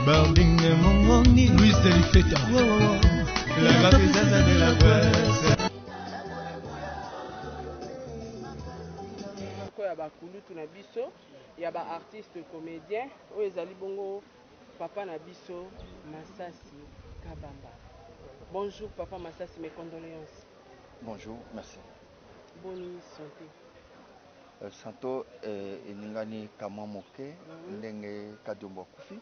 Barding Mongoni, Louis Delifeta, la rapideza de la presse. Ya bakulutu na biso ya ba artiste comédien oyo ezali bongo papa na biso Masasi Kabamba. Bonjour papa Masasi, mes condoléances. Bonjour, merci. Bonne santé. Santo eningani kama moke ndenge kadumbo kufi.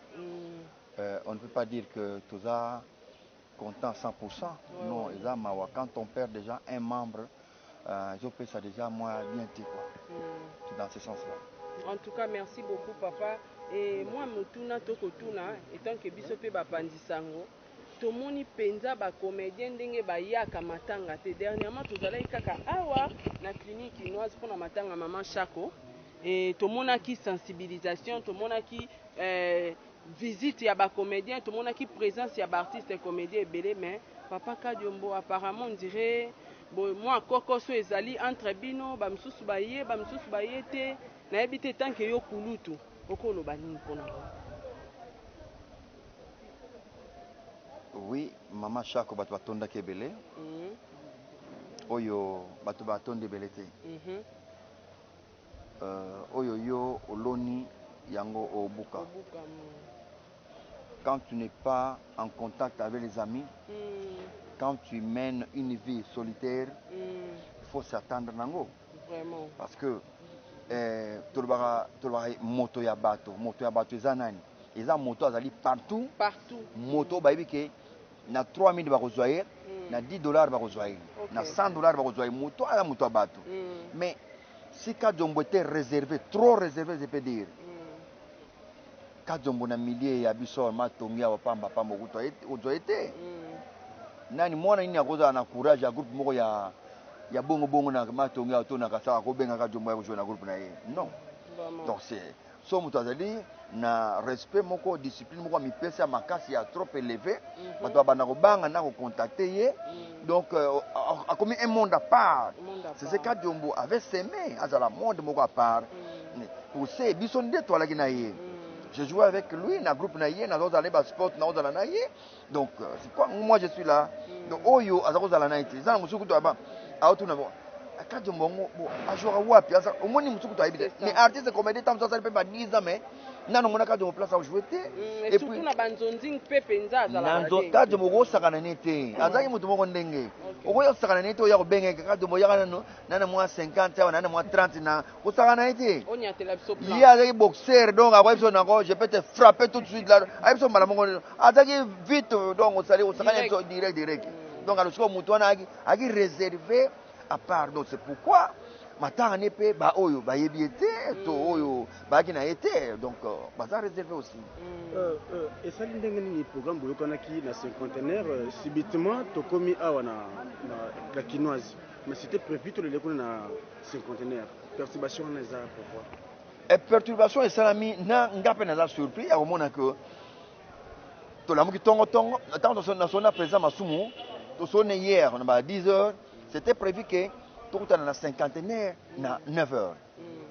On ne peut pas dire que tout ça content 100%. Non, quand on perd déjà un membre, je peux ça déjà moi bien quoi. Dans ce sens-là. En tout cas, merci beaucoup papa. Et moi mutuna tokotuna étant que biso pe bapandisango tomoni penza ba comédien ndenge ba yaka matanga te dernièrement tozala kaka awa na clinique inoise pour na matanga maman Chako et tomona ki sensibilisation tomona ki visite ya ba comédien tomona ki présence ya ba artiste comédien belé mais papa Kadiombo apparemment on dirait moi kokoso ezali entre bino ba msusu ba ye te na ebite tant que yo kulutu okoloba nini pona. Oui, maman Chako bato batonda kebele. Oyo bato batonde belete. Oyo yo oloni yango obuka. Quand tu n'es pas en contact avec les amis, quand tu mènes une vie solitaire, il faut s'attendre nango. Vraiment. Parce que tolobara moto ya bato eza nani? Eza moto azali partout. Moto bayebi ke na 3000 bakozwa na $10 bakozwa na $100 bakozwa moto ala moto ya bato. Mais si Kadiombo était réservé, trop réservé je peux dire. Kadiombo na milliers ya biso matongi ya pamba okuto ozwa ete. Nani mwana nini akoza na courage ya groupe moko ya bongo na matongi ya to na kasa ko benga Kadiombo ya jouer na groupe na ye. Non. Donc c'est so moto azali na respect moko discipline moko mipesa makasi ya trop élevé bato bana ko banga na ko contacter ye. Donc a commis un monde à part. C'est ce Kadiombo avait semé à la monde moko à part. Pour ces biso nde to la na ye. Je jouais avec lui dans le groupe naïe, dans les bas sport, dans les naïe. Donc c'est quoi moi je suis là. Donc oyo azako za la naïe. Ça musuku to aba. Auto na bo. Kadiombo bo ajora wapi asa omoni musuku to aibite. Mais artiste comédien tam ça peut pas 10 ans mais nano mona Kadiombo place à jouer te. Et surtout na banzonzing pe penza za la. Nanzo Kadiombo go sakana nete. Azaki mutu moko ndenge. Okoyo sakana nete oya ko benga Kadiombo ya kana nana moi 50 ou nana moi 30 na ko sakana nete. On y a télé so plan. Il y a des boxeurs donc après ça encore je peux te frapper tout de suite là. Après ça malamongo azaki vite donc on sali au sakana direct. Donc alors ce que mutu wana aki réservé à part. Donc c'est pourquoi matanga nepe ba oyo ba yebiete to oyo ba kina été donc ba ça réservé aussi. Et ça ndenge ni programme boyokana ki na cinquantenaire subitement to komi awa na la quinoise mais c'était prévu to le lekona na cinquantenaire perturbation na za pourquoi et perturbation et salami na ngape na za surpris ya komona que to la muki tongo tant na sona présent masumu to sonne hier on a 10h c'était prévu que tout dans la cinquantenaire na 9h.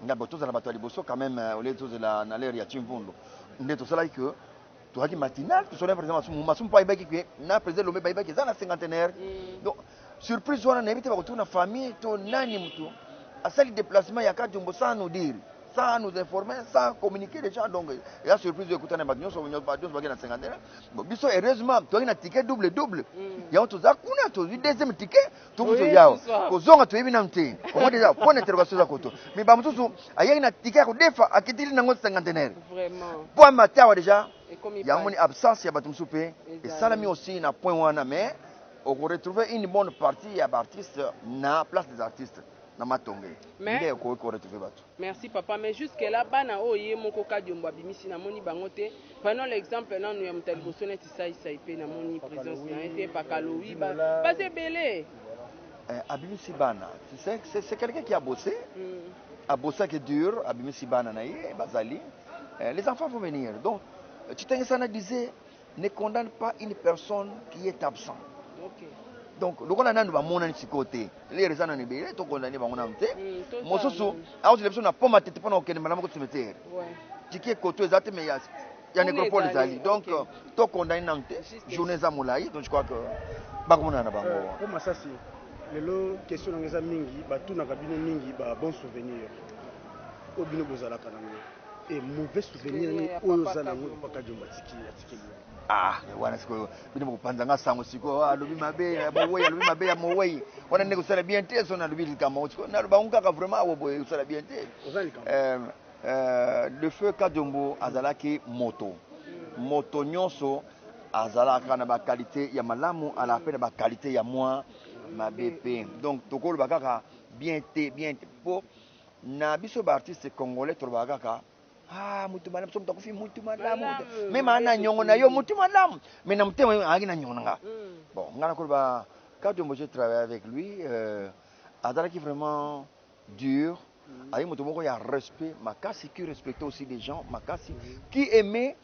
Na boto za na bato liboso quand même au lieu de la na l'air ya Chimvundo. Ndeto sala que to haki matinal to sonne présent masumu pa ibaki que na président lomé ba ibaki za na cinquantenaire. Donc surprise wana na ebite ba kutuna famille to nani mutu asali déplacement ya Kadiombo sans nous dire, sans nous informer, sans communiquer déjà. Donc il y a surprise de écouter na bagnon so bagnon na cinquantenaire. Bon biso heureusement to na ticket double. Il y a tout ça kuna to deuxième ticket tout so yao. Ko zonga to ebina mte. Ko déjà point interrogation za koto. Mais ba mutusu ayi na ticket ko defa akitili nango cinquantenaire. Vraiment. Pour matawa déjà. Il y a une absence ya batumsu pe et salami aussi na point wana mais on retrouver une bonne partie ya artistes na place des artistes. Mais merci papa, mais jusque là bana oye moko Kadiombo abimisi na moni bangote. Prenons l'exemple là nous ya mutaliboso neti sai pe na moni présence na été pakalowi ba c'est belé. Abimisi bana, c'est quelqu'un qui a bossé. A bossé qui est dur, abimisi bana na ye bazali. Les enfants vont venir. Donc Chitenge disait ne condamne pas une personne qui est absente. OK. Donc le qu'on a nanu ba mona ni côté les raisons na nebele to condamner ba ngona mte mosusu a aussi les personnes na poma tete pona okene malama ko cimetière ouais tiki koto ezate mais Il y a nécropole d'Ali. Donc, tout condamné dans journée Zamoulaï. Donc, je crois que. Pour moi, ça, c'est. Les questions dans les mingi, tout dans cabinet mingi, bon souvenir. Au bino bozala kanango. Et mauvais souvenir, aux alango, pas qu'à Djombatiki. Ah, wana siko bino kupanzanga sango siko alobi mabe mowe alobi mabe ya mowe wana ndeko sala bien te sona alobi kama siko na banguka ka vraiment abo sala bien te le feu Kadombo azalaki moto nyonso azalaka na ba qualité ya malamu ala pe na ba qualité ya moi mabepe donc tokolo bakaka bien te po na biso ba artiste congolais to bakaka ah mutu madame somme takufi mutu madame même ana nyongo na yo mutu madame mais na mutema agi na nyongo nga bon ngana ko ba quand j'ai travaillé avec lui azalaki vraiment dur avec mutu moko ya respect makasi qui respectait aussi les gens makasi qui aimait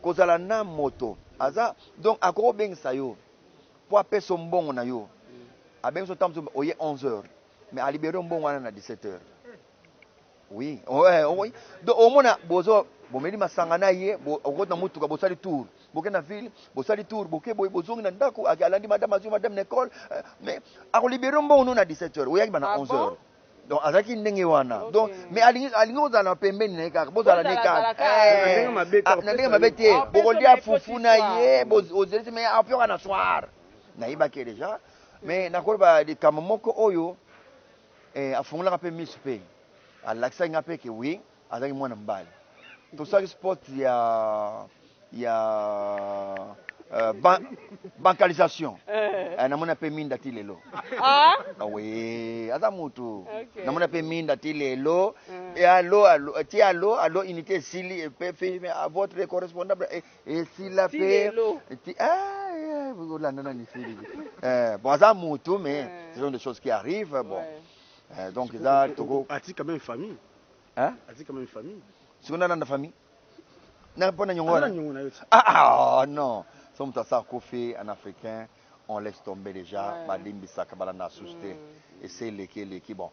kozala na moto aza donc akoko bengisa yo po apesa mbongo na yo abengisa tamso oye 11h mais a libéré mbongo wana na 17h. Oui, oui. Donc au moins bozo bomeli masangana ye bo na mutuka bosali tour. Boke na ville, bosali tour, boke boy bozongi na ndako alandi madame Nicole mais a libéré mbongo na 17h. Oya ba na 11h. Donc azaki ndenge wana. Donc mais alingi ozala pembeni na kaka bozala ne kaka. Na ndenge mabete bokolia fufuna ye bozeli mais apioka na soir. Na ibake déjà mais nakoloba de kamomoko oyo afungula pe mispe. Alakisa ngape ke oui azaki mwana mbali to saki sport ya bancalisation namona pe minda ti lelo oui aza mutu namona pe minda ti lelo et allo unité sili pe à votre correspondant et s'il a fait vous la nana ni sili bon aza mutu mais ce sont des choses qui arrivent bon. Donc là, Togo. A-t-il quand même une famille? Hein? A-t-il quand même une famille? Si on a une famille? Ah non. Sommes à ça Kofi en africain, on laisse tomber déjà. Badimbi Sakabala na susté. Et c'est l'équipe bon.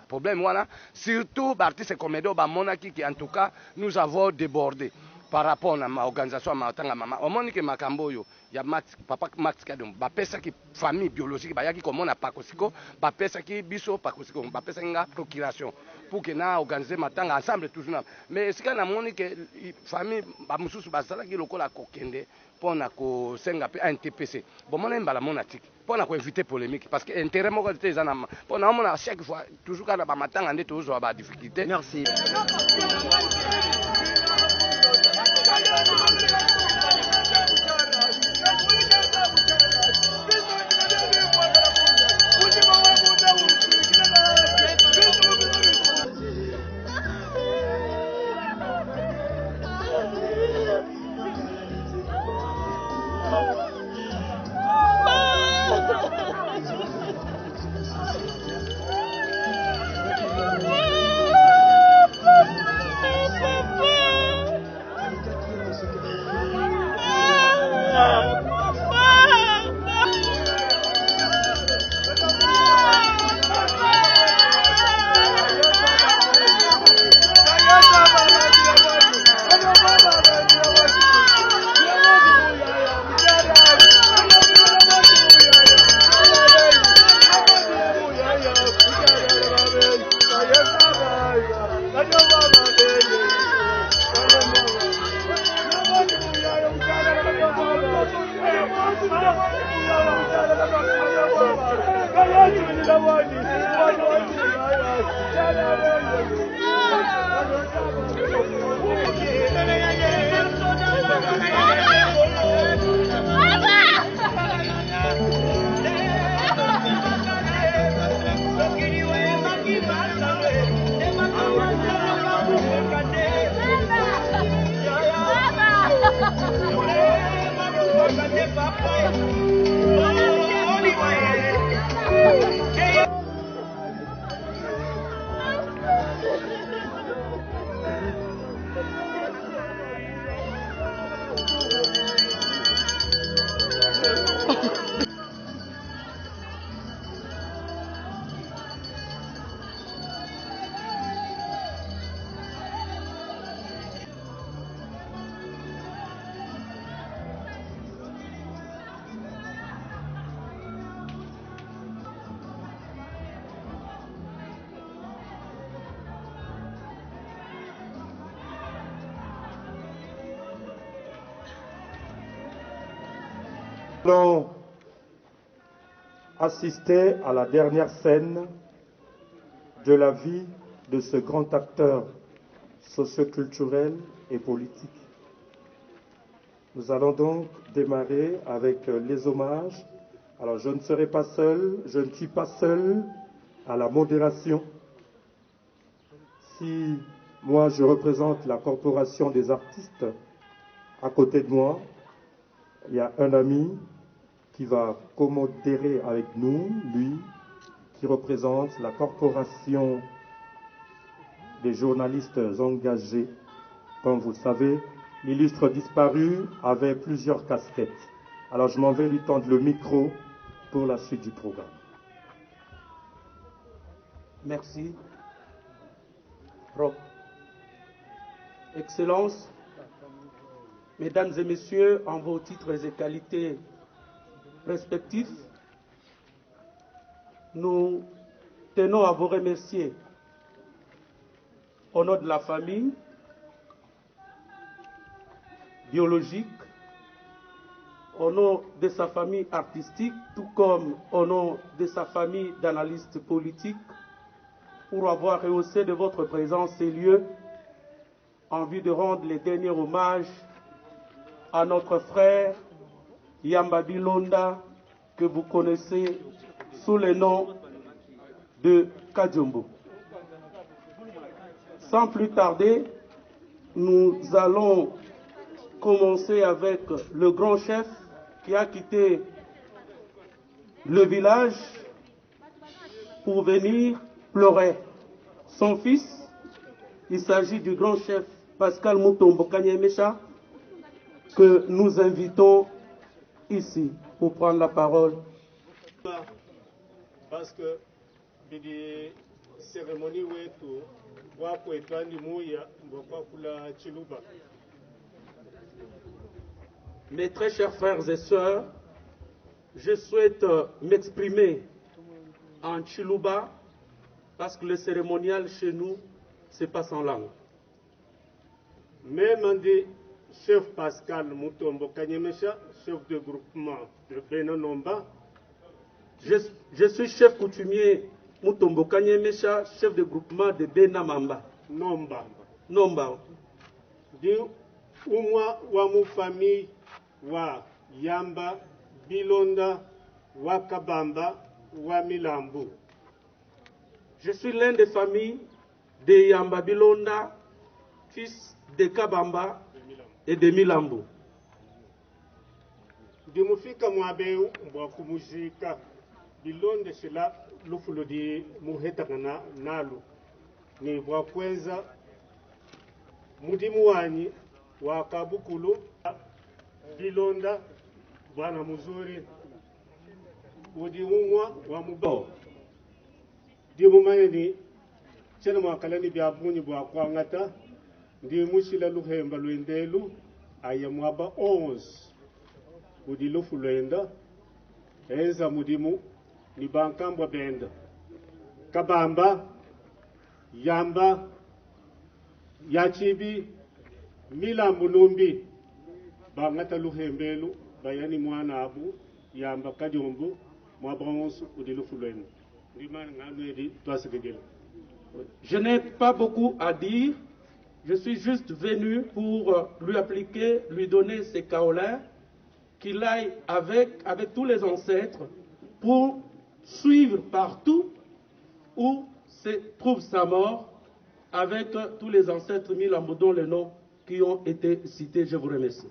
Problème voilà, surtout l'artiste comédien Monaki qui en tout cas nous avons débordé par rapport à ma organisation à ma maman. Au moment que Makamboyo, il y a papa Max Kadum, bapesa qui famille biologique, bayaki comme on a pas kosiko, bapesa qui biso pas kosiko, bapesa nga procuration pour que na organiser matanga ensemble toujours. Mais ce qu'on a montré que famille bamususu basala qui lokola kokende pour na ko senga pe NTPC. Bon mon mbala monatique pour na ko éviter polémique parce que intérêt moko te ezana pour na mona chaque fois toujours quand ba matanga ndé toujours ba difficulté. Merci. Nous allons assister à la dernière scène de la vie de ce grand acteur socioculturel et politique. Nous allons donc démarrer avec les hommages. Alors je ne serai pas seul, je ne suis pas seul à la modération. Si moi je représente la corporation des artistes, à côté de moi, il y a un ami qui va commodérer avec nous, lui, qui représente la corporation des journalistes engagés. Comme vous le savez, l'illustre disparu avait plusieurs casquettes. Alors je m'en vais lui tendre le micro pour la suite du programme. Merci. Rob. Excellences, Mesdames et Messieurs, en vos titres et qualités respectifs, nous tenons à vous remercier au nom de la famille biologique, au nom de sa famille artistique, tout comme au nom de sa famille d'analystes politiques, pour avoir rehaussé de votre présence ces lieux en vue de rendre les derniers hommages à notre frère Yamba Bilonda, que vous connaissez sous le nom de Kajombo. Sans plus tarder, nous allons commencer avec le grand chef qui a quitté le village pour venir pleurer son fils. Il s'agit du grand chef Pascal Mutombo Kanyemesha, que nous invitons ici pour prendre la parole. Parce que la cérémonie wetu wako etwani muya mbokakula chiluba. Mes très chers frères et sœurs, je souhaite m'exprimer en Chiluba parce que le cérémonial chez nous se passe en langue. Même dit chef Pascal Mutombo Kanyemesha, chef de groupement de Benanomba. Je suis chef coutumier Mutombo Kanyemesha, chef de groupement de Benamamba. Nomba. Nomba. Di umwa wa mu famille wa Yamba, Bilonda, wa Kabamba, wa Milambu. Je suis l'un des familles de Yamba Bilonda, fils de Kabamba et de Milambu. Di mufika mwabeu mbwa kumuzika Bilonde shila lufulo di muhetangana nalu ni bwa kweza mudimu wanyi wa Kabukulu Bilonda bwana muzuri udiumwa wa mubo di mumayeni chena mwakalani bya bunyi bwa kwangata ndi mushila luhemba lwendelu aya mwaba 11 udi lufu lwenda enza mudimu ni bankambwa benda Kabamba Yamba Yachibi Milambu Numbi bangata luhembelu bayani mwana abu Yamba Kajombo mwabonsu udi lufu lwenda. Je n'ai pas beaucoup à dire. Je suis juste venu pour lui appliquer, lui donner ses kaolins, qu'il aille avec tous les ancêtres pour suivre partout où se trouve sa mort, avec tous les ancêtres Milambo dont les noms qui ont été cités. Je vous remercie.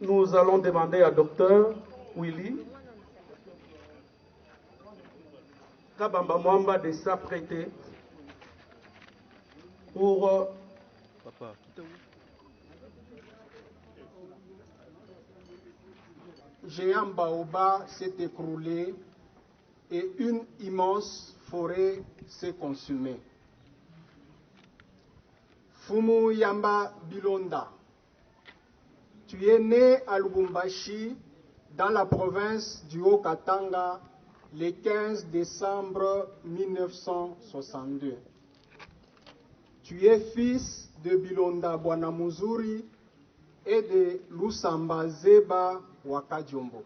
Nous allons demander à Dr Willy Kabamba Mwamba de s'apprêter pour géant baobab s'est écroulé et une immense forêt s'est consumée. Fumu Yamba Bilonda, tu es né à Lubumbashi, dans la province du Haut-Katanga, le 15 décembre 1962. Tu es fils de Bilonda Bwanamuzuri et de Lusamba Zeba Wakadiombo.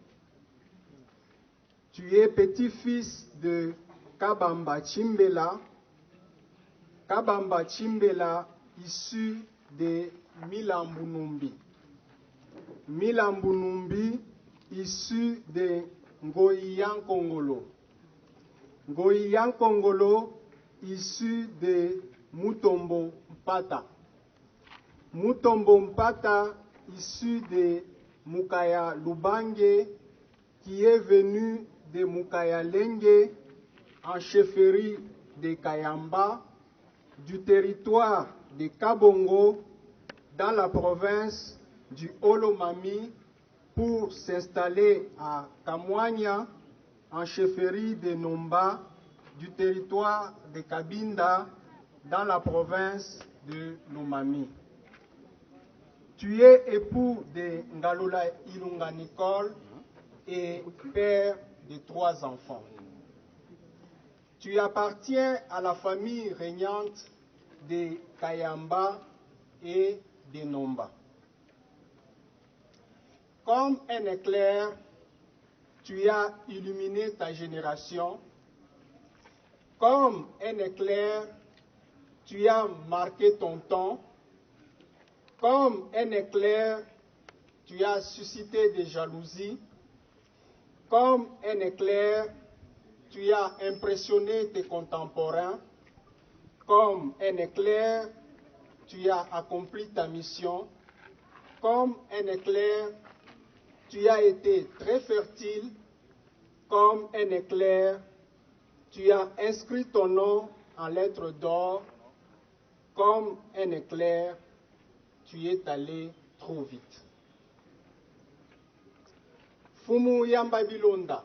Tu es petit-fils de Kabamba Chimbela. Kabamba Chimbela, issu de Milambunumbi. Milambunumbi, issu de Ngoyian Kongolo. Ngoyian Kongolo, issu de Mutombo Mpata. Mutombo Mpata, issu de Mukaya Lubange, qui est venu de Mukaya Lenge, en chefferie de Kayamba, du territoire de Kabongo, dans la province du Olomami, pour s'installer à Kamwanya, en chefferie de Nomba, du territoire de Kabinda, dans la province de Lomami. Tu es époux de Ngalola Ilunga Nicole et père de 3 enfants. Tu appartiens à la famille régnante de Kayamba et de Nomba. Comme un éclair, tu as illuminé ta génération. Comme un éclair, tu as marqué ton temps. Comme un éclair, tu as suscité des jalousies. Comme un éclair, tu as impressionné tes contemporains. Comme un éclair, tu as accompli ta mission. Comme un éclair, tu as été très fertile. Comme un éclair, tu as inscrit ton nom en lettres d'or. Comme un éclair, tu es allé trop vite. Fumu Yamba Bilonda,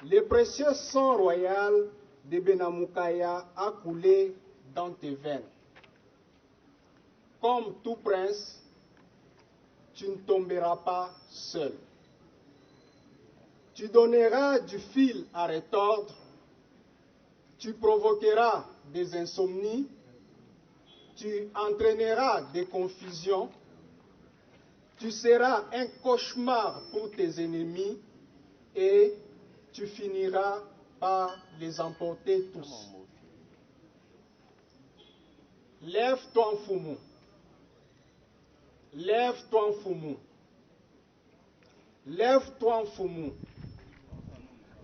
le précieux sang royal de Benamukaya a coulé dans tes veines. Comme tout prince, tu ne tomberas pas seul. Tu donneras du fil à retordre, tu provoqueras des insomnies, tu entraîneras des confusions, tu seras un cauchemar pour tes ennemis et tu finiras par les emporter tous. Lève-toi, Fumu. Lève-toi, Fumu. Lève-toi, Fumu.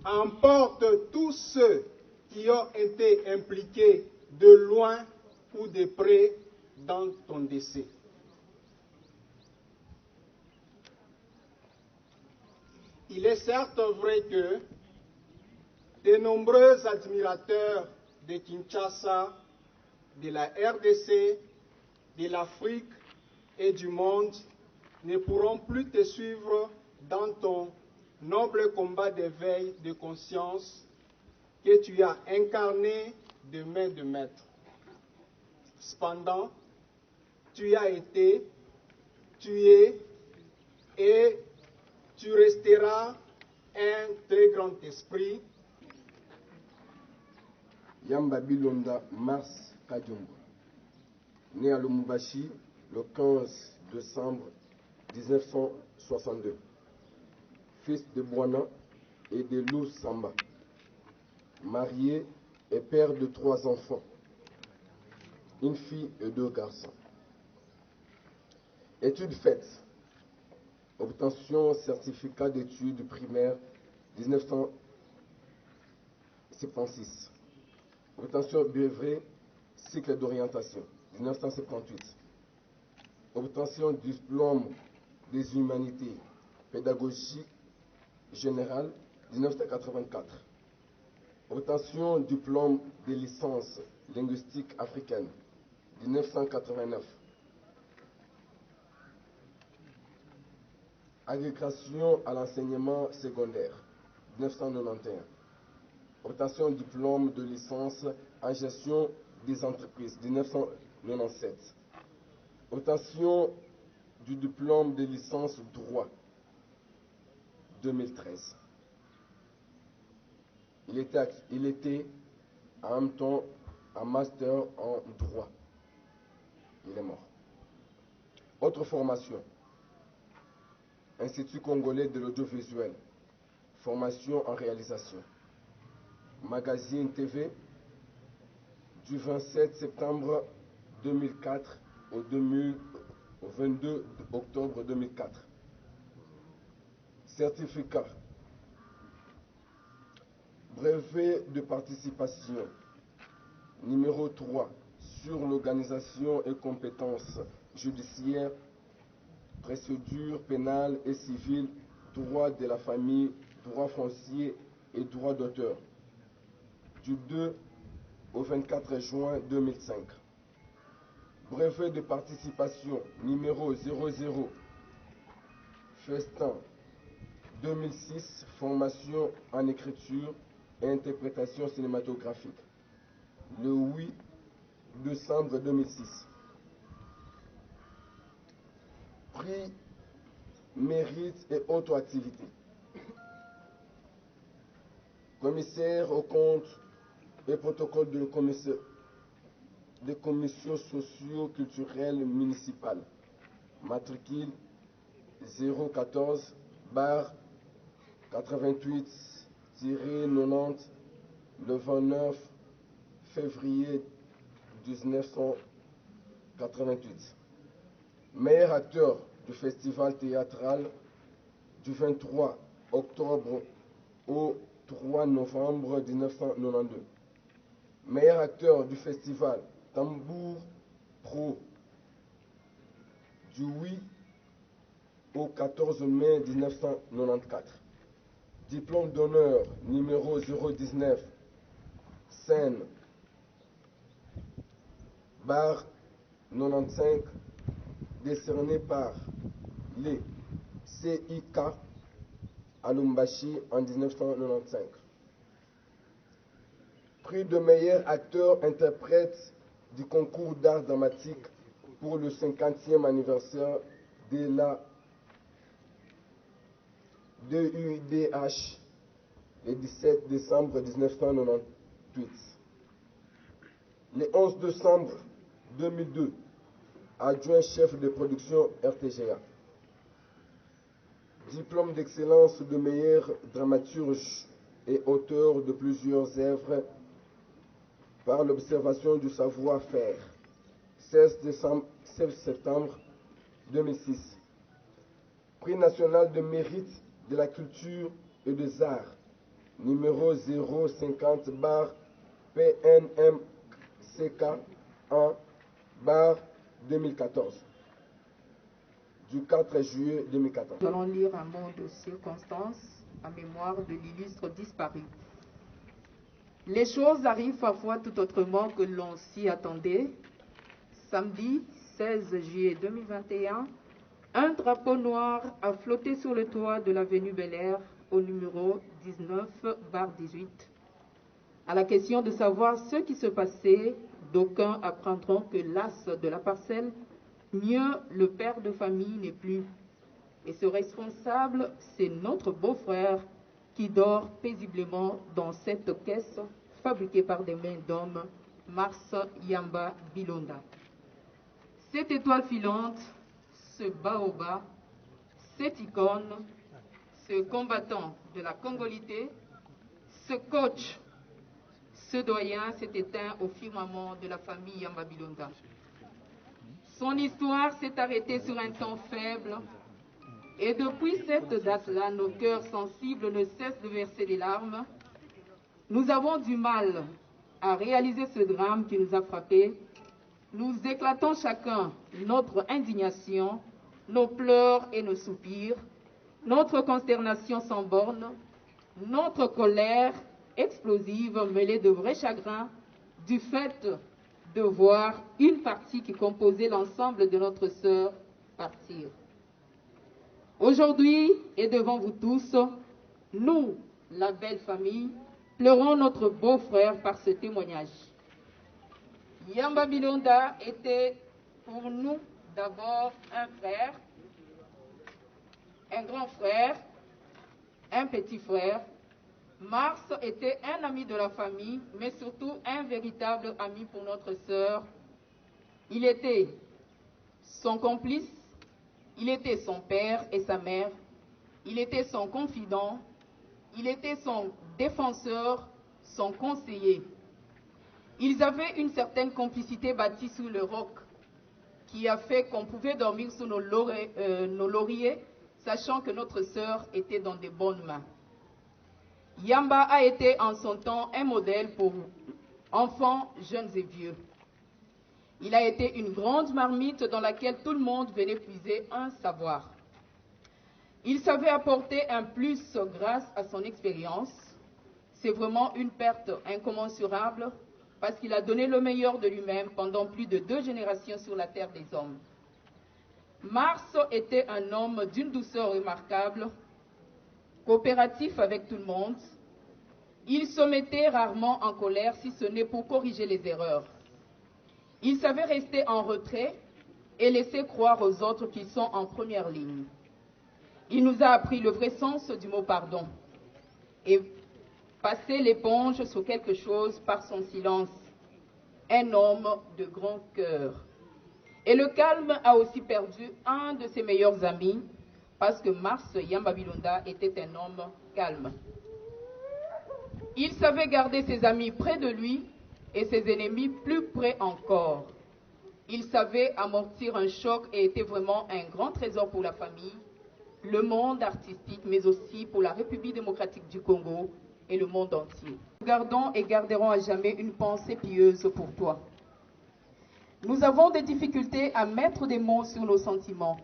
Emporte tous ceux qui ont été impliqués de loin ou de près dans ton décès. Il est certes vrai que de nombreux admirateurs de Kinshasa, de la RDC, de l'Afrique et du monde ne pourront plus te suivre dans ton noble combat d'éveil de conscience que tu as incarné de main de maître. Cependant, tu as été, tu es et tu resteras un très grand esprit. Yamba Bilonda Mars Kadiombo, né à Lumumbashi le 15 décembre 1962, fils de Bwana et de Lou Samba, marié et père de 3 enfants, une fille et 2 garçons. Études faites, obtention certificat d'études primaires 1976. Obtention brevet, cycle d'orientation, 1978. Obtention diplôme des humanités, pédagogie générale, 1984. Obtention diplôme de licence linguistique africaine, 1989. Agrégation à l'enseignement secondaire, 1991. Obtention diplôme de licence en gestion des entreprises, 1997. Obtention du diplôme de licence droit, 2013. Il était en même temps un master en droit. Il est mort. Autre formation. Institut congolais de l'audiovisuel. Formation en réalisation. Magazine TV du 27 septembre 2004 au 22 octobre 2004. Certificat. Brevet de participation. Numéro 3. Sur l'organisation et compétences judiciaires, procédure pénale et civile, droit de la famille, droit foncier et droit d'auteur. Du 2 au 24 juin 2005. Brevet de participation numéro 00. Festin 2006, formation en écriture et interprétation cinématographique. Le 8 décembre 2006. Prix, mérite et autres activités. Commissaire aux comptes et protocole de des commissions socio-culturelles municipales. Matricule 014 88-90 le 29 février 1988. Meilleur acteur du festival théâtral du 23 octobre au 3 novembre 1992. Meilleur acteur du festival Tambour Pro du 8 au 14 mai 1994. Diplôme d'honneur numéro 019, scène, bar 95, décerné par les CIK à Lumbashi en 1995. Prix de meilleur acteur-interprète du concours d'art dramatique pour le 50e anniversaire de la DUDH le 17 décembre 1998. Le 11 décembre 2002, adjoint chef de production RTGA. Diplôme d'excellence de meilleur dramaturge et auteur de plusieurs œuvres par l'observation du savoir-faire. 16 septembre 2006. Prix national de mérite de la culture et des arts, numéro 050 PNMCK 1 2014, du 4 juillet 2014. Nous allons lire un mot de circonstance en mémoire de l'illustre disparu. Les choses arrivent parfois tout autrement que l'on s'y attendait. Samedi 16 juillet 2021, un drapeau noir a flotté sur le toit de l'avenue Bel-Air au numéro 19/18. À la question de savoir ce qui se passait, d'aucuns apprendront que l'as de la parcelle, mieux le père de famille n'est plus. Et ce responsable, c'est notre beau-frère qui dort paisiblement dans cette caisse fabriquée par des mains d'hommes, Mars Yamba Bilonda. Cette étoile filante, ce baobab, cette icône, ce combattant de la congolité, ce coach, ce doyen s'est éteint au firmament de la famille Yamba Bilonda. Son histoire s'est arrêtée sur un temps faible et depuis cette date-là, nos cœurs sensibles ne cessent de verser des larmes. Nous avons du mal à réaliser ce drame qui nous a frappés. Nous éclatons chacun notre indignation, nos pleurs et nos soupirs, notre consternation sans borne, notre colère explosive mêlée de vrai chagrin du fait de voir une partie qui composait l'ensemble de notre sœur partir. Aujourd'hui, et devant vous tous, nous, la belle famille, pleurons notre beau-frère par ce témoignage. Yamba Bilonda était pour nous d'abord un frère, un grand frère, un petit frère. Mars était un ami de la famille, mais surtout un véritable ami pour notre sœur. Il était son complice Il était son père et sa mère. Il était son confident. Il était son défenseur, son conseiller. Ils avaient une certaine complicité bâtie sous le roc qui a fait qu'on pouvait dormir sous nos lauriers, sachant que notre sœur était dans de bonnes mains. Yamba a été en son temps un modèle pour enfants, jeunes et vieux. Il a été une grande marmite dans laquelle tout le monde venait puiser un savoir. Il savait apporter un plus grâce à son expérience. C'est vraiment une perte incommensurable parce qu'il a donné le meilleur de lui-même pendant plus de 2 générations sur la terre des hommes. Mars était un homme d'une douceur remarquable, coopératif avec tout le monde. Il se mettait rarement en colère si ce n'est pour corriger les erreurs. Il savait rester en retrait et laisser croire aux autres qu'ils sont en première ligne. Il nous a appris le vrai sens du mot pardon et passer l'éponge sur quelque chose par son silence. Un homme de grand cœur. Et le calme a aussi perdu un de ses meilleurs amis parce que Mars Yamba Bilunda était un homme calme. Il savait garder ses amis près de lui et ses ennemis plus près encore. Il savait amortir un choc et était vraiment un grand trésor pour la famille, le monde artistique, mais aussi pour la République démocratique du Congo et le monde entier. Nous gardons et garderons à jamais une pensée pieuse pour toi. Nous avons des difficultés à mettre des mots sur nos sentiments.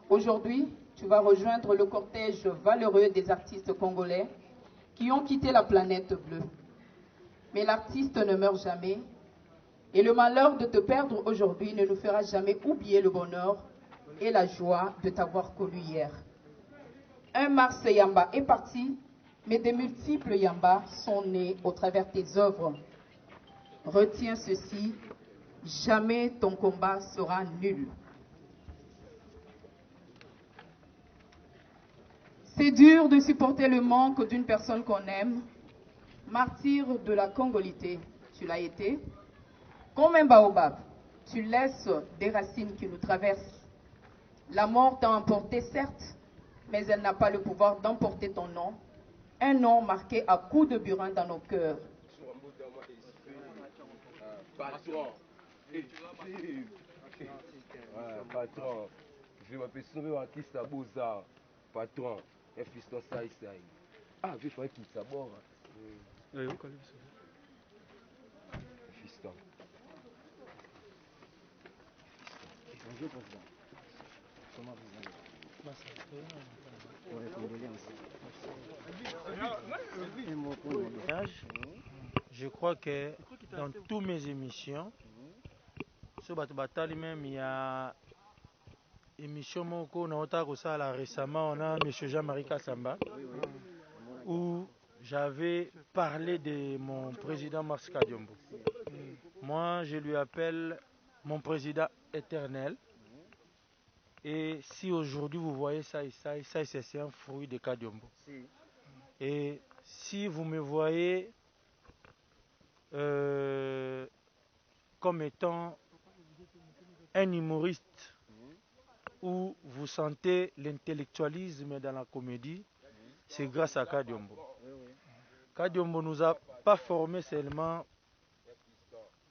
Aujourd'hui, tu vas rejoindre le cortège valeureux des artistes congolais qui ont quitté la planète bleue. Mais l'artiste ne meurt jamais et le malheur de te perdre aujourd'hui ne nous fera jamais oublier le bonheur et la joie de t'avoir connu hier. Un Mars Yamba est parti, mais de multiples Yamba sont nés au travers tes œuvres. Retiens ceci, jamais ton combat sera nul. C'est dur de supporter le manque d'une personne qu'on aime. Martyr de la congolité, tu l'as été. Comme un baobab, tu laisses des racines qui nous traversent. La mort t'a emporté, certes, mais elle n'a pas le pouvoir d'emporter ton nom. Un nom marqué à coups de burin dans nos cœurs. Patron. Patron. Je m'appelle Sauvé artiste à Beaux-Arts. Patron. Un fiston saï. Ah, je croyais qu'il s'aborde. Oui, on connaît ça. Fiston. Bonjour, président. Comment vous allez? Je crois que dans toutes mes émissions, sur Batali même, il y a une émission récemment, on a M. Jean-Marie Kassamba, où j'avais parlé de mon président Mars Kadiombo. Moi, je lui appelle mon président éternel. Et si aujourd'hui vous voyez ça, c'est un fruit de Kadiombo. Et si vous me voyez comme étant un humoriste où vous sentez l'intellectualisme dans la comédie, c'est grâce à Kadiombo. Kadiombo nous a pas formé seulement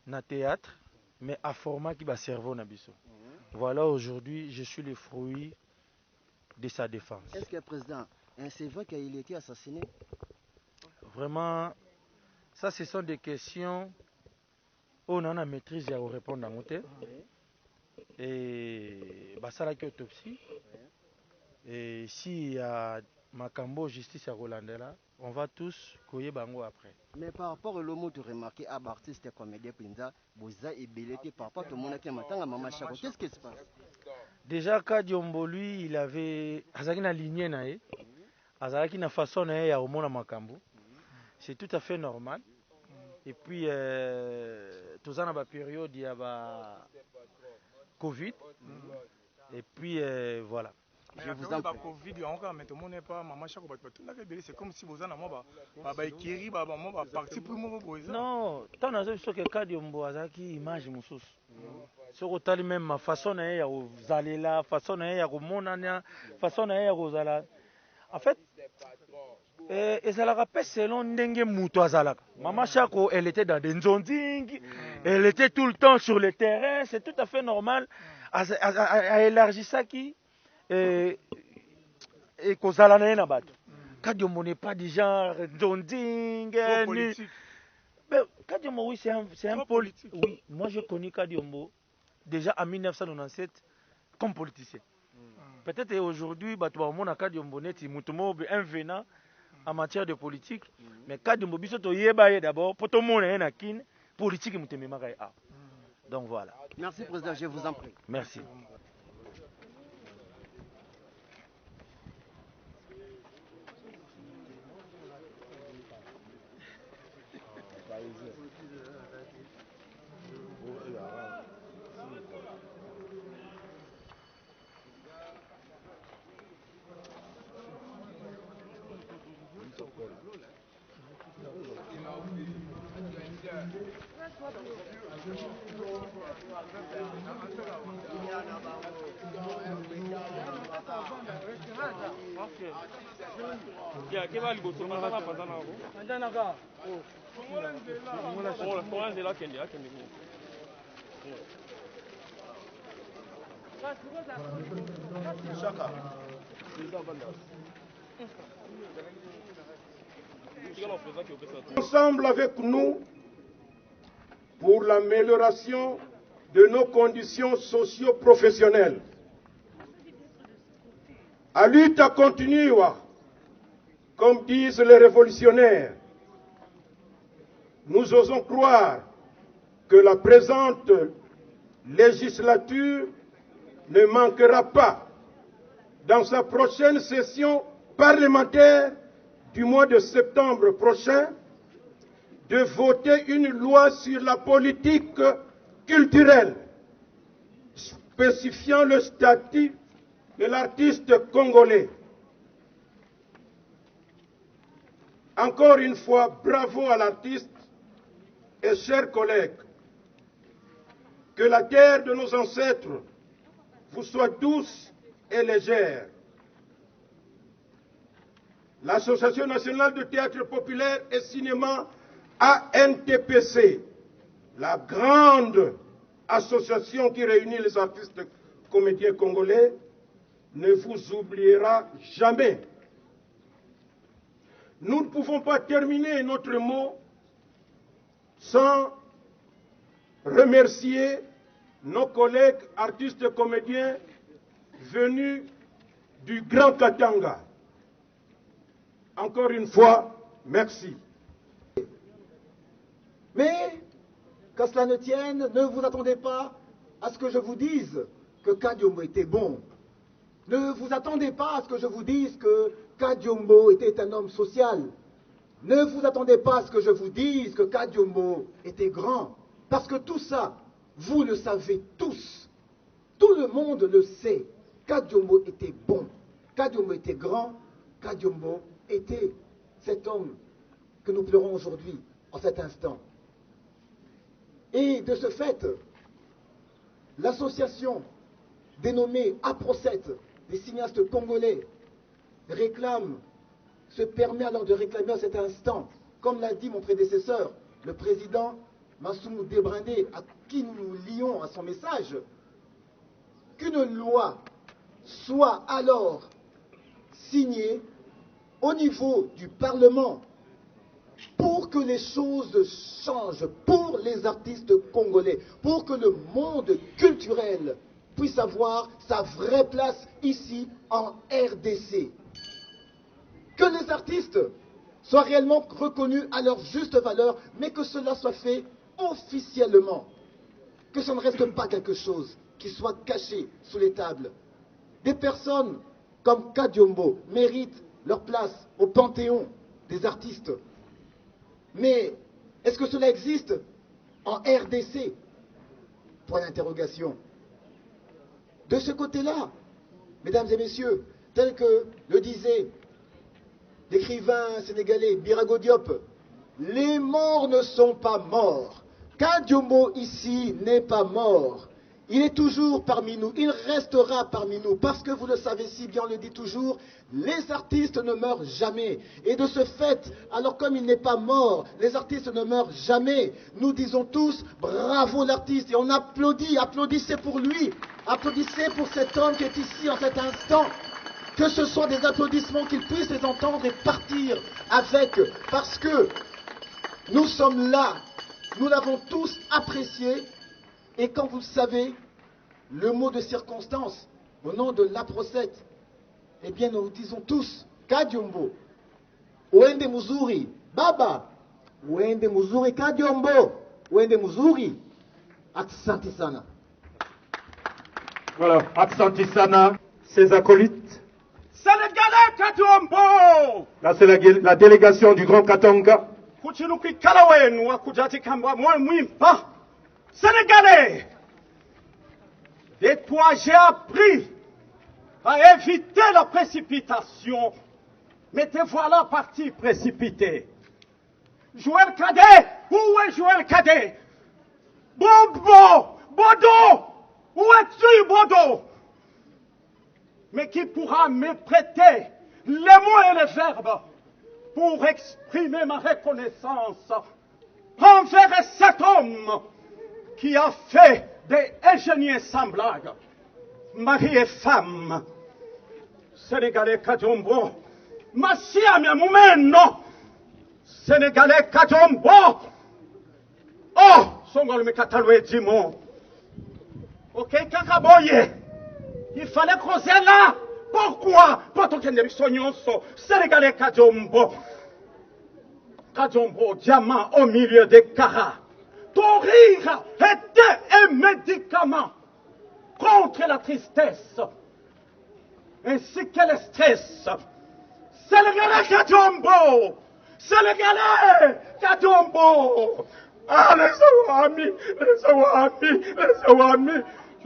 dans le théâtre, mais à format qui va servir au Nabiso. Voilà, aujourd'hui, je suis le fruit de sa défense. Est-ce que, président, c'est vrai qu'il a été assassiné? Vraiment, ça, ce sont des questions où on a la maîtrise à répondre à mon thème. Et ça, c'est l'autopsie. Et s'il y a Makambo, justice à Rolandela, on va tous couiller bango après. Mais par rapport au mot de remarquer à l'artiste comédien Pinza, vous avez belleté par rapport au monde qui m'attend à Maman Chako. Qu'est-ce qui se passe? Déjà, Kadiombo, lui, il avait une lignée, une façon à au monde Makambo. C'est tout à fait normal. Et puis, tout ça, dans la période, il y a Covid. Et puis, voilà. Je vous en prie. Covid, mais tout le monde n'est pas maman chaque c'est comme si vous en avez parti pour moi. Non, tant que Kadiombo a une image moussous. soki otali même façon na ye ya kozalela, façon na ye ya komonana, façon na ye ya kozala en fait ezalaka mpe selon ndenge mutu azalaka. Mama Shako, elle était dans des nzonzingi, elle était tout le temps sur le terrain, c'est tout à fait normal. Élargissaki et kozala na ye na bato. Kadiombo n'est pas du genre nzonzingi. Mais Kadiombo, oui, c'est un politique. Oui, moi j'ai connu Kadiombo déjà en 1997 comme politicien. Peut-être aujourd'hui, on a Kadiombo neti mutumo un venant en matière de politique, mais Kadiombo biso to yeba d'abord pour tout le monde na kin politique mutemema kai a. Donc voilà. Merci président, je vous en prie. Merci. Ensemble avec nous pour l'amélioration de nos conditions socio-professionnelles. À lutte à continuer, comme disent les révolutionnaires, nous osons croire que la présente législature ne manquera pas, dans sa prochaine session parlementaire du mois de septembre prochain, de voter une loi sur la politique culturelle, spécifiant le statut de l'artiste congolais. Encore une fois, bravo à l'artiste et chers collègues. Que la terre de nos ancêtres vous soit douce et légère. L'Association nationale de théâtre populaire et cinéma ANTPC, la grande association qui réunit les artistes comédiens congolais, ne vous oubliera jamais. Nous ne pouvons pas terminer notre mot sans remercier nos collègues artistes comédiens venus du Grand Katanga. Encore une fois, merci. Mais, qu'à cela ne tienne, ne vous attendez pas à ce que je vous dise que Kadiombo était bon. Ne vous attendez pas à ce que je vous dise que Kadiombo était un homme social. Ne vous attendez pas à ce que je vous dise que Kadiombo était grand. Parce que tout ça, vous le savez tous. Tout le monde le sait. Kadiombo était bon. Kadiombo était grand. Kadiombo était cet homme que nous pleurons aujourd'hui, en cet instant. Et de ce fait, l'association dénommée APROCET des cinéastes congolais se permet alors de réclamer à cet instant, comme l'a dit mon prédécesseur, le président Massoumou Debrindé, à qui nous nous lions à son message, qu'une loi soit alors signée au niveau du Parlement pour que les choses changent pour les artistes congolais, pour que le monde culturel puisse avoir sa vraie place ici en RDC. Que les artistes soient réellement reconnus à leur juste valeur, mais que cela soit fait officiellement. Que ce ne reste pas quelque chose qui soit caché sous les tables. Des personnes comme Kadiombo méritent leur place au panthéon des artistes. Mais est-ce que cela existe en RDC? Point d'interrogation. De ce côté-là, mesdames et messieurs, tel que le disait l'écrivain sénégalais Birago Diop, les morts ne sont pas morts. Kadiombo ici n'est pas mort. Il est toujours parmi nous, il restera parmi nous, parce que vous le savez si bien, on le dit toujours, les artistes ne meurent jamais. Et de ce fait, alors comme il n'est pas mort, les artistes ne meurent jamais, nous disons tous, bravo l'artiste, et on applaudit, applaudissez pour lui, applaudissez pour cet homme qui est ici en cet instant, que ce soit des applaudissements, qu'il puisse les entendre et partir avec, parce que nous sommes là, nous l'avons tous apprécié. Et quand vous le savez, le mot de circonstance, au nom de l'Aprocète, eh bien nous disons tous, Kadiombo, Wende Muzuri, Baba, Wende Muzuri, Kadiombo, Wende Muzuri, Aksanti Sana. Voilà, Aksanti Sana, ses acolytes. Sénégalais Kadiombo! Là, c'est la délégation du Grand Katanga. Kuchinuki Kalawenu, Akujati Kamba, moi, Mwimpa. Sénégalais, de toi j'ai appris à éviter la précipitation, mais te voilà parti précipité. Joël Cadet, où est Joël Cadet? Bobo, Bodo, où es-tu Bodo? Mais qui pourra me prêter les mots et les verbes pour exprimer ma reconnaissance envers cet homme qui a fait des ingénieurs semblables, mari et femme. Sénégalais Kadiombo, Massia Miamoumeno, Sénégalais Kadiombo, oh, Songol Mekataloué Djimo, ok, Kakaboye, il fallait creuser là. Pourquoi? Sénégalais Kadiombo, Kadiombo, diamant au milieu des caras. Ton rire était un médicament contre la tristesse, ainsi que le stress. Sénégalais Kadiombo! Sénégalais Kadiombo! Ah, les amis,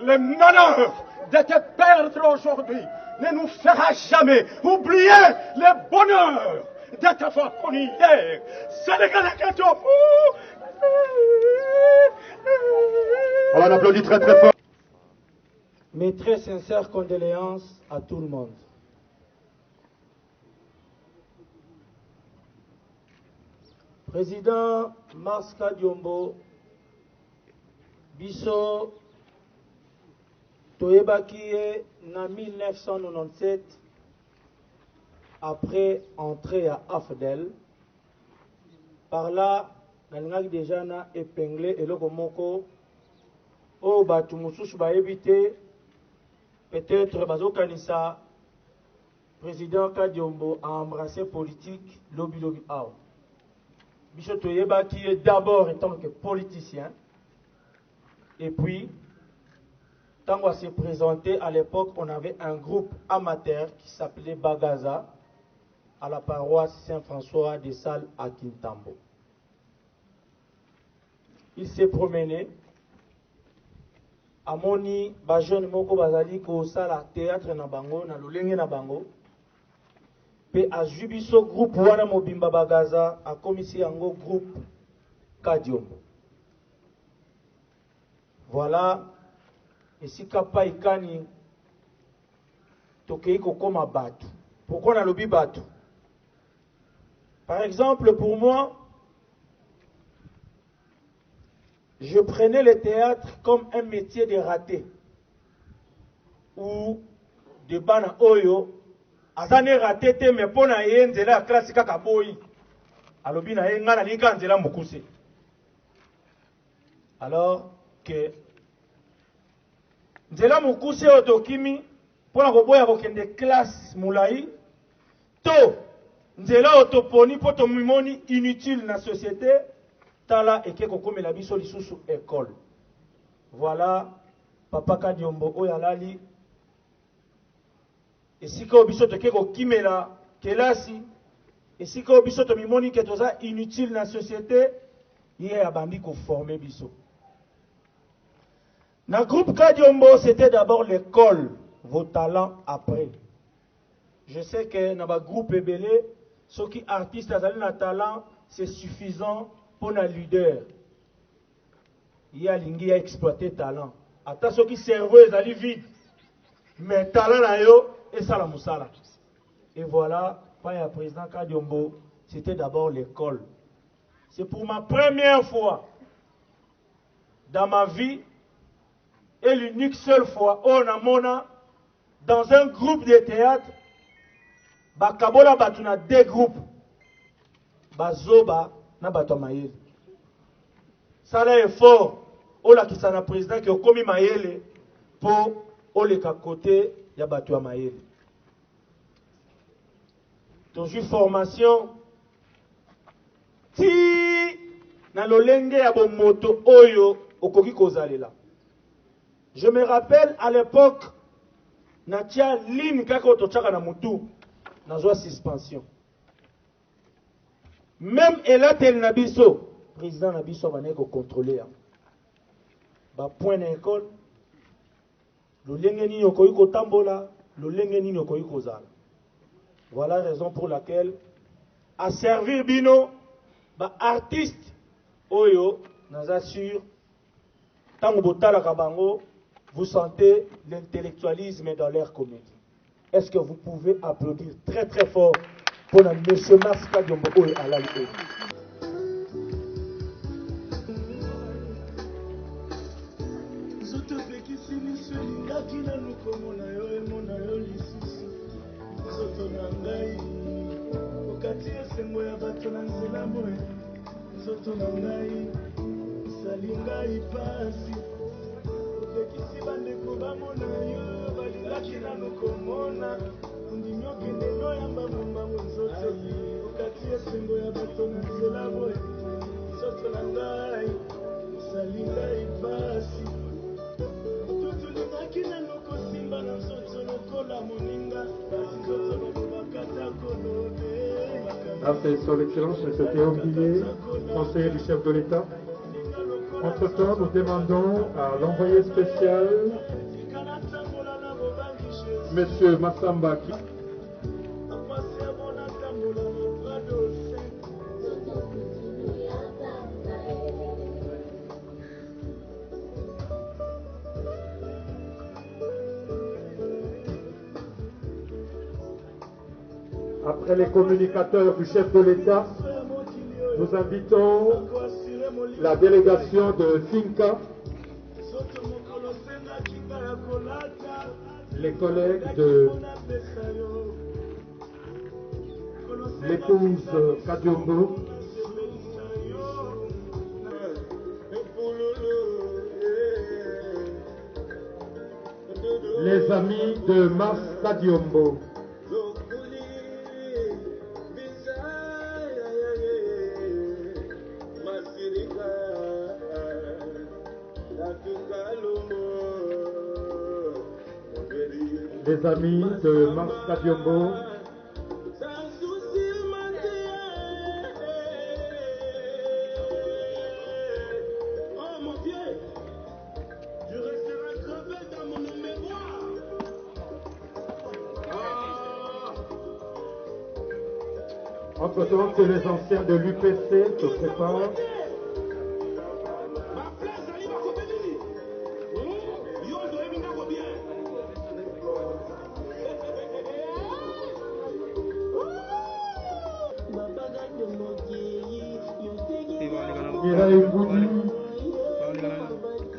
le malheur de te perdre aujourd'hui ne nous fera jamais oublier le bonheur de t'avoir connu hier. Sénégalais Kadiombo! On applaudit très très fort. Mes très sincères condoléances à tout le monde. Président Mars Kadiombo, biso toyebaki en 1997 après entrée à AFDEL. Par là, nalingaki déjà na épinglé eloko moko o batu mususu bayebi peut-être bazokanisa président Kadiombo a embrassé politique lobi awa. Biso toyebaki d'abord étant que politicien, et puis tant qu'on s'est présenté à l'époque, on avait un groupe amateur qui s'appelait Bagaza à la paroisse Saint-François des Salles à Kintambo. Il s'est promené à moni ba jeune moko bazali ko sala théâtre na bango na lolenge na bango pe azwi biso groupe wana mobimba Bagaza akomisi yango groupe Kadiombo. Voilà esika pa ikani tokei kokoma batu. Pourquoi na lobi batu? Par exemple, pour moi, je prenais le théâtre comme un métier de raté. Ou de bana oyo, azane raté te me pona yenzela la classe kaka boyi. Alobi na yenga na linga nzela mukuse. Alors que nzela mukuse otokimi pona koboya kokende classe mulai to nzela otoponi poto mimoni inutile na société. Tala eke kokomela biso lisusu école. Voilà papa Kadiombo oyalali esika obiso teke kokimela kelasi esika obiso to mimoni ke toza inutile na société ye abandi ko former biso. Na groupe Kadiombo c'était d'abord l'école, vos talents après. Je sais que na ba groupe ebele ceux qui artistes azali na talent c'est suffisant pour un leader. Il y a l'exploité talent. ata soki cerveau ezali vide mais talent na yo esala mosala. Et voilà, par le président Kadiombo, c'était d'abord l'école. C'est pour ma première fois dans ma vie et l'unique seule fois où on a mona dans un groupe de théâtre, bakabola batuna deux groupes, bazoba na bato mayele. Ça là est fort, au la kisana président qui a commis mayele pour au le côté ya bato mayele. Donc une formation ti na lolenge ya bo moto oyo okoki kozalela. Je me rappelle à l'époque natia ligne kaka otochaka na mutu nazwa suspension. Même elatel na biso président na biso bana ko contrôler ba point na école lolenge nini okoki kotambola lolenge nini okoki kozala. Voilà la raison pour laquelle à servir bino ba artiste oyo nazassure tango botala kabango vous sentez l'intellectualisme dans leur comédie. Est-ce que vous pouvez applaudir très très fort pour M. Mars Kadiombo oyo alali oyo. Okati esengo ya bato na nzela moye nzoto na ngai esali ngai pasi opekisi bandeko bamona yo balingaki nano komona ondimi okende noyamba mombango nzoto okati esengo ya bato na nzela moye nzoto na ngai esali ngai pasi totulingaki nano kosimba na nzoto lokola moninga kasi nzoto lobobakata kolobe. Merci, Son Excellence, M. Théo Guillet, conseiller du chef de l'État. Entre-temps, nous demandons à l'envoyé spécial, M. Massamba. Après les communicateurs du chef de l'État, nous invitons la délégation de Finca, les collègues de l'épouse Kadiombo, les amis de Mars Kadiombo. Les amis de Mars Kadiombo, entre-temps que les anciens de l'UPC se préparent.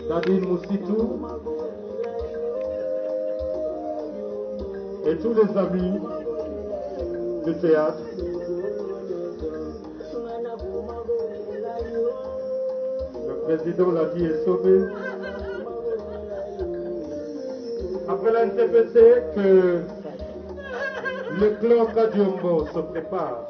David Moussitou et tous les amis du théâtre. Le président l'a dit est sauvé. Après la NTPC, que le clan Kadiombo se prépare.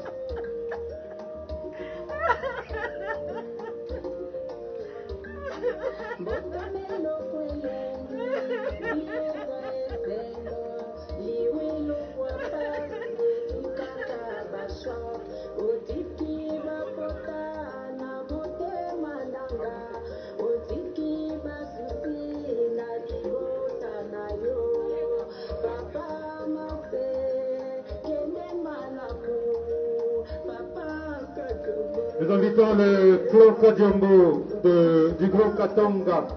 Nous invitons le clan Kadiombo du Grand Katanga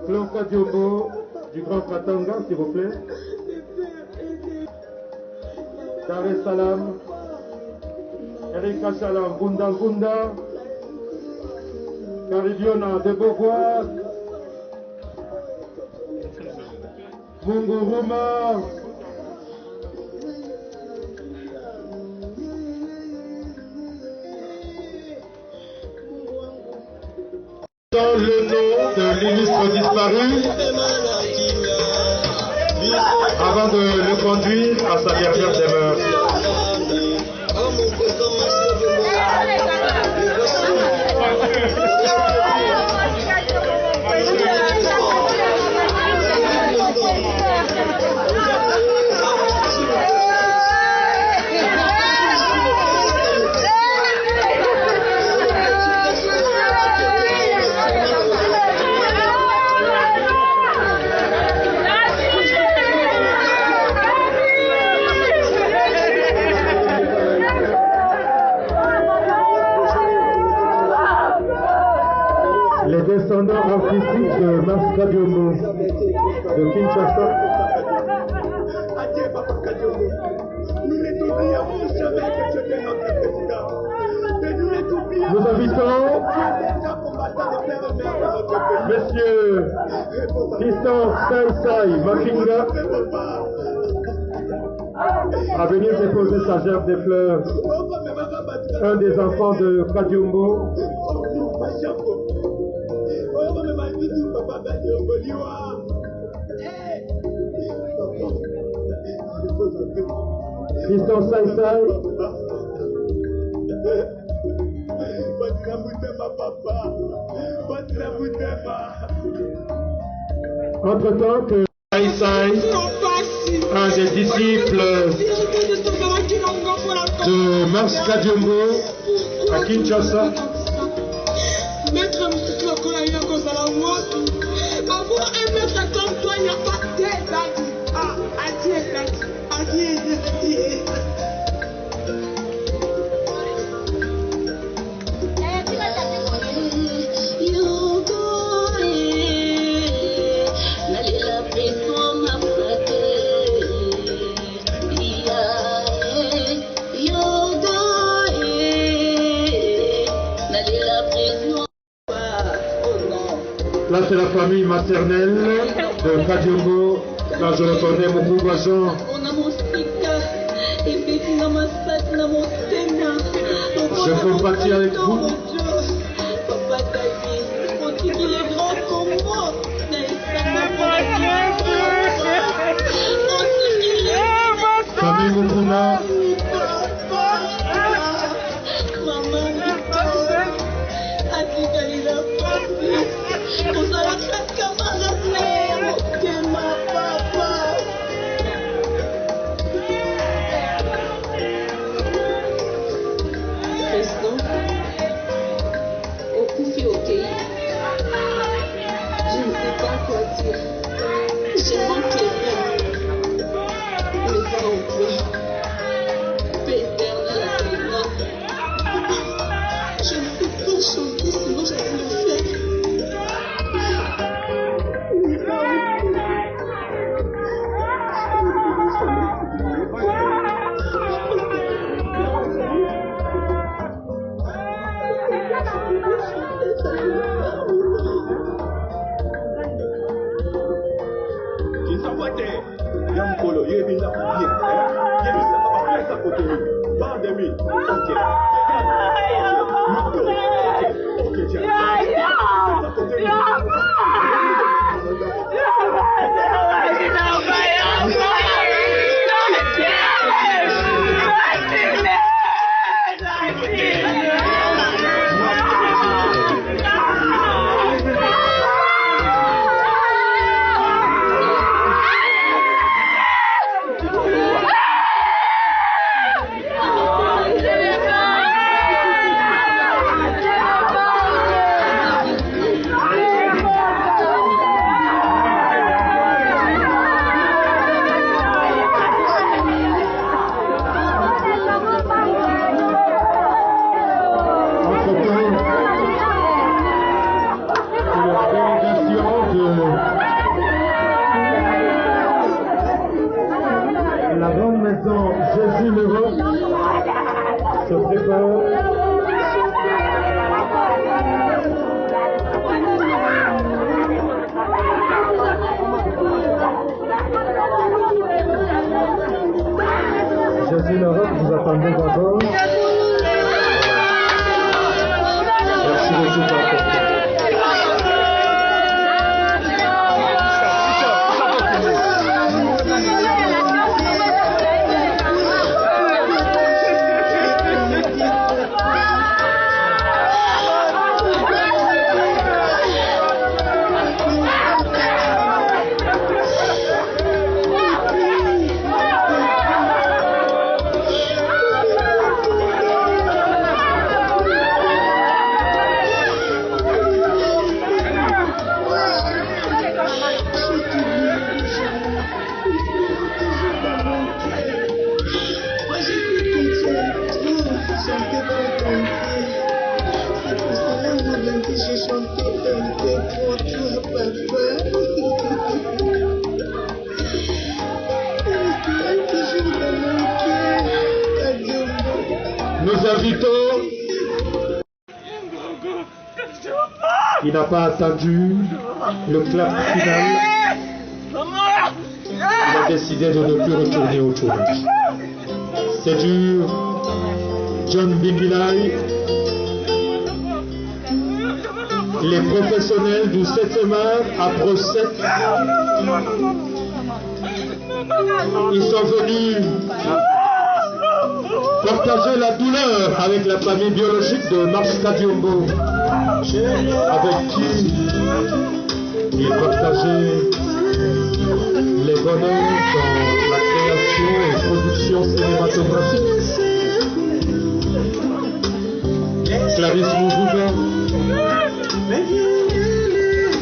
Clan Kadiombo du Grand Katanga, s'il vous plaît. Dar es Salaam. Erika Salam, Bunda Bunda. Caridiona de Beauvoir. Munguruma. Dans le nom de l'illustre disparu, avant de le conduire à sa dernière demeure. Les descendants artistiques de Mars Kadiombo de Kinshasa. Adieu, Papa Kadiombo. Nous ne t'oublions jamais que tu étais notre président. Et nous ne t'oublions Nous invitons Monsieur Fiston Sai Makinga à venir déposer sa gerbe de fleurs. Un des enfants de Kadiombo. Fiston Sai. Entre-temps que Sai, un des disciples de Mars Kadiombo à Kinshasa, Maître Moukouko Kolaya Kozala Moto, avoir un maître comme toi, il n'y a pas d'aide. Ah, adieu. Là, c'est la famille maternelle de Kadiombo. Là, je reconnais mon voisin. Je compatis avec vous. Famille Mukuna. n'a pas attendu le clap final. Il a décidé de ne plus retourner au tournage. C'est du John Bimbilai. Les professionnels du 7e art à Brosset, ils sont venus partager la douleur avec la famille biologique de Mars Kadiombo, avec qui ils partageaient les bonheurs dans la création et production cinématographique. Clarisse Mouvouga,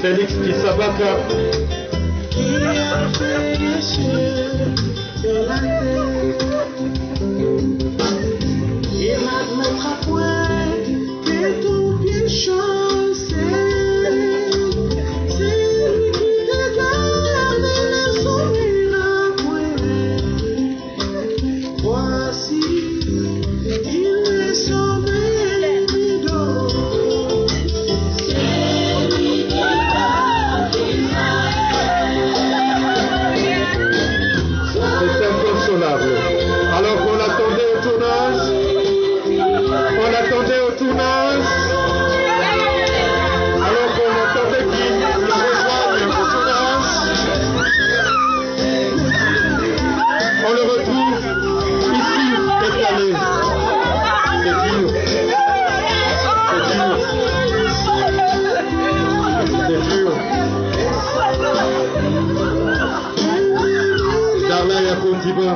Félix Kisabaka, il n'admettra point que tout bien chancé. C'est lui qui te garde le sourire à point. Voici, il est sauvé du dos. C'est lui qui garde c'est inconsolable. Alors qu'on l'attendait au tournage, alors qu'on attendait qu'il le rejoigne au tournage, on le retrouve ici, étalé. C'est dur. Darla Yakondiba.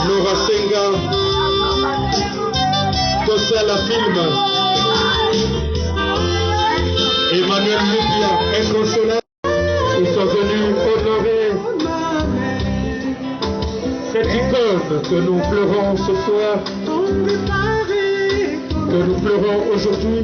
Nora Senga, Tosa la film, Emmanuel Mubia, inconsolable, ils sont venus honorer cette icône que nous pleurons ce soir, que nous pleurons aujourd'hui.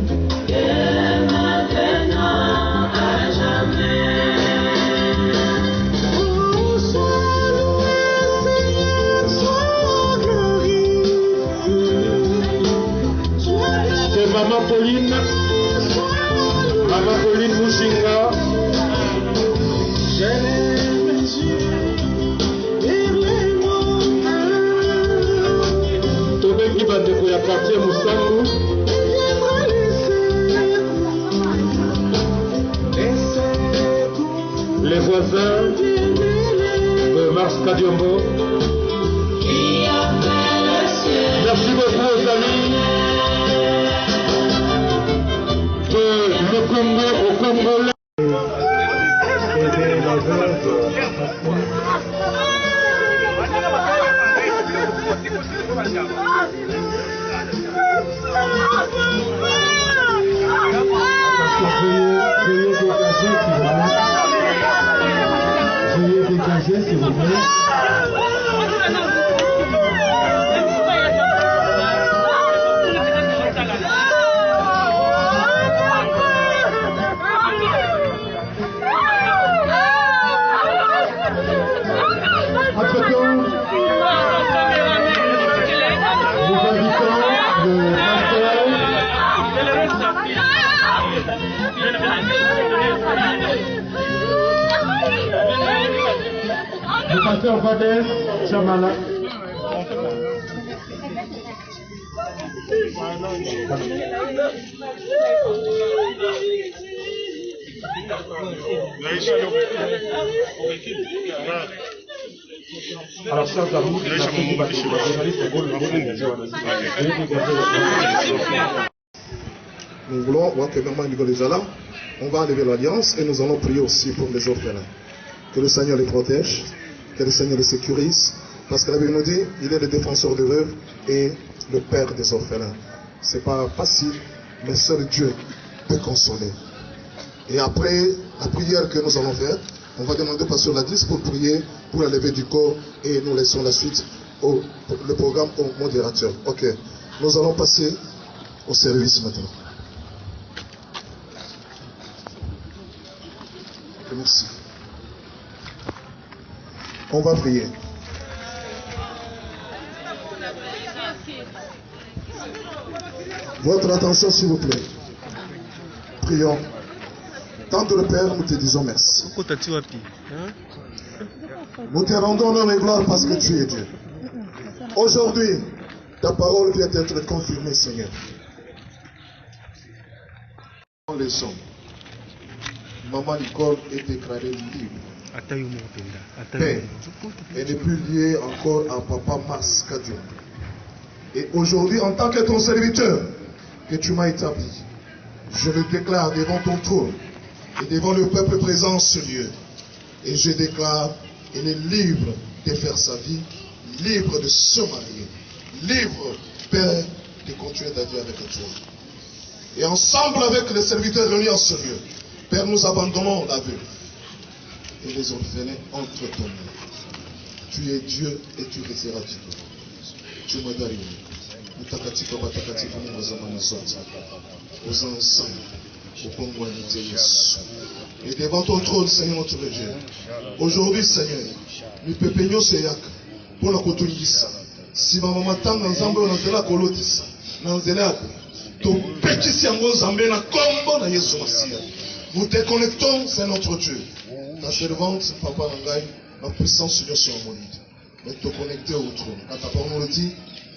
C'est Maman Pauline Mouchinga. Tobengi bandeko ya quartier Musangu. Les voisins de Mars Kadiombo. Merci beaucoup aux amis de le Congo au Congolais. Veuillez dégager s'il vous plaît. Le pasteur Vadel Chamala. Alors, chers amis, nous voulons voir que maman Nicolas, on va enlever l'alliance et nous allons prier aussi pour les orphelins. Que le Seigneur les protège, que le Seigneur les sécurise, parce que la Bible nous dit, il est le défenseur des veuves et le père des orphelins. C'est pas facile, mais seul Dieu peut consoler. Et après la prière que nous allons faire, on va demander au pasteur Ladis pour prier pour la levée du corps et nous laissons la suite le programme au modérateur. Ok. Nous allons passer au service maintenant. Merci. On va prier. Votre attention, s'il vous plaît. Prions. Tendre Père, nous te disons merci. Nous te rendons honneur et gloire parce que tu es Dieu. Aujourd'hui, ta parole vient d'être confirmée, Seigneur. Les sons. Maman Nicole est déclarée libre. Père, elle n'est plus liée encore à Papa Mas Kadion. Et aujourd'hui, en tant que ton serviteur que tu m'as établi, je le déclare devant ton trône et devant le peuple présent en ce lieu. Et je déclare, elle est libre de faire sa vie, libre de se marier, libre, Père, de continuer à vivre avec toi. Et ensemble avec les serviteurs réunis en ce lieu, Père, nous abandonnons la veuve et les orphelins entre ton main. Tu es Dieu et tu resteras Dieu. Tu m'as donné. Nous t'accatifs pas t'accatifs nous aux amants aux ensemble au Congo et devant ton trône, Seigneur notre Dieu. Aujourd'hui, Seigneur, nous pépeignons ce yak pour la kotungisa. Si ma maman tang dans Zambé, on a la colotisa. Dans Zéla, ton petit siango Zambé na combo na Yesu Masia. Nous te connectons, c'est notre Dieu. Ta servante, Papa Nangai, ma puissance Seigneur sur mon lit. Mais te connecter au trône. Quand ta parole nous le dit,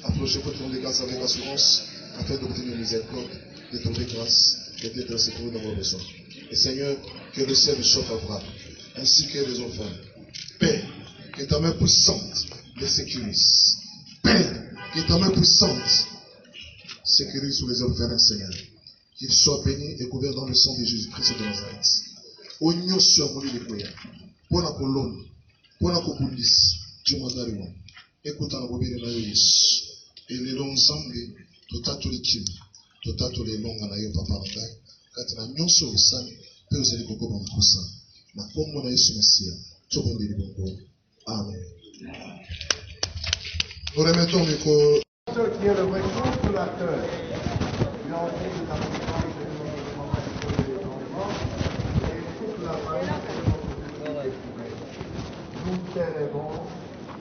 approchez votre trône de grâce avec assurance, afin d'obtenir miséricorde, de trouver grâce et d'être secouru dans vos besoins. Et Seigneur, que le ciel soit favorable, ainsi que les enfants. Père, que ta main puissante les sécurise. Père, que ta main puissante sécurise sous les orphelins, Seigneur. Qu'ils soient bénis et couverts dans le sang de Jésus-Christ de Nazareth. Oignon sur mon lit de prière. Pour la colonne, pour la copoulis, tu m'as donné. Écoute la bobine de Yesu. Et les longs ensemble, tout à tous les kim, tout à tous les longs à la papa Rangai. Quand tu as mis sur le sang, tu as dit que tu as mis sur le sang. Ma pomme mon Yesu Messia, tu as mis le bon. Amen. Nous remettons le micro. Qui est le vrai consolateur. Il a envie de la puissance de et toute la famille nous t'élèvons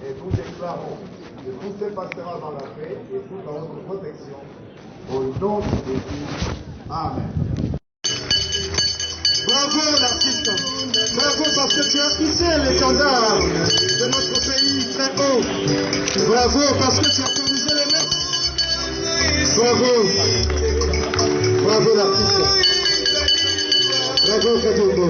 et nous déclarons que tout se passera dans la paix et tout dans notre protection. Au nom de Jésus. Amen. Bravo l'artiste. Bravo parce que tu as hissé l'étendard de notre pays très haut. Bravo parce que tu as corrigé les mains. Bravo. Bravo l'artiste. Bravo Katombo.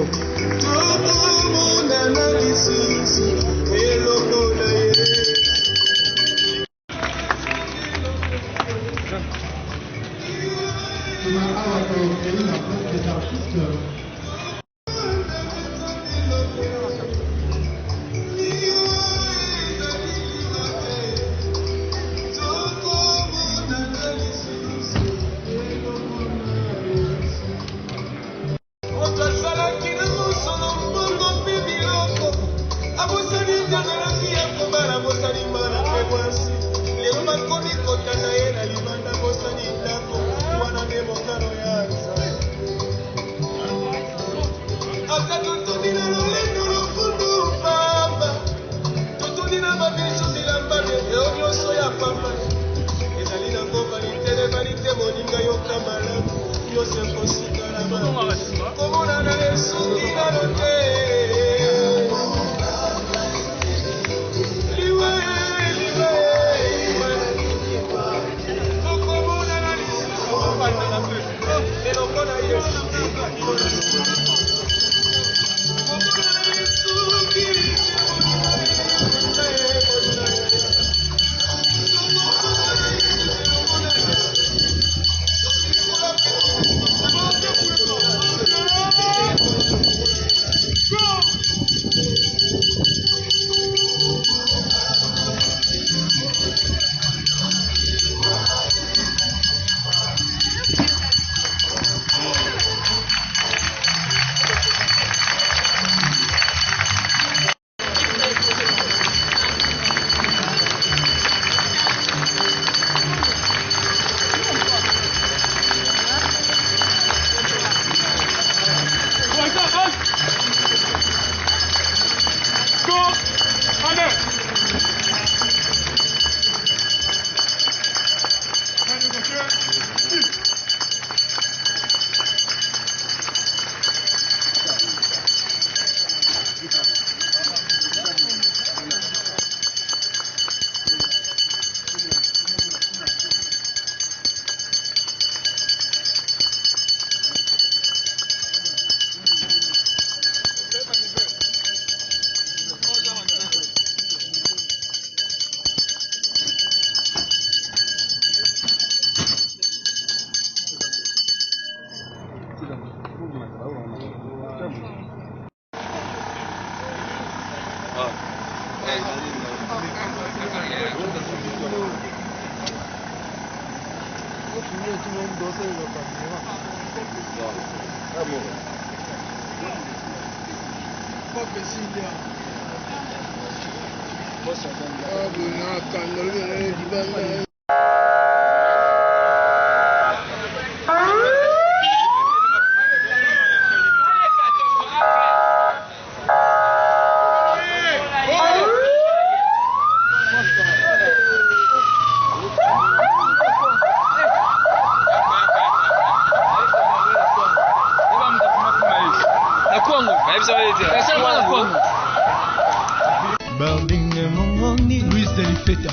Luis de Lifeta.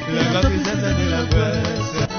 La cabeza de la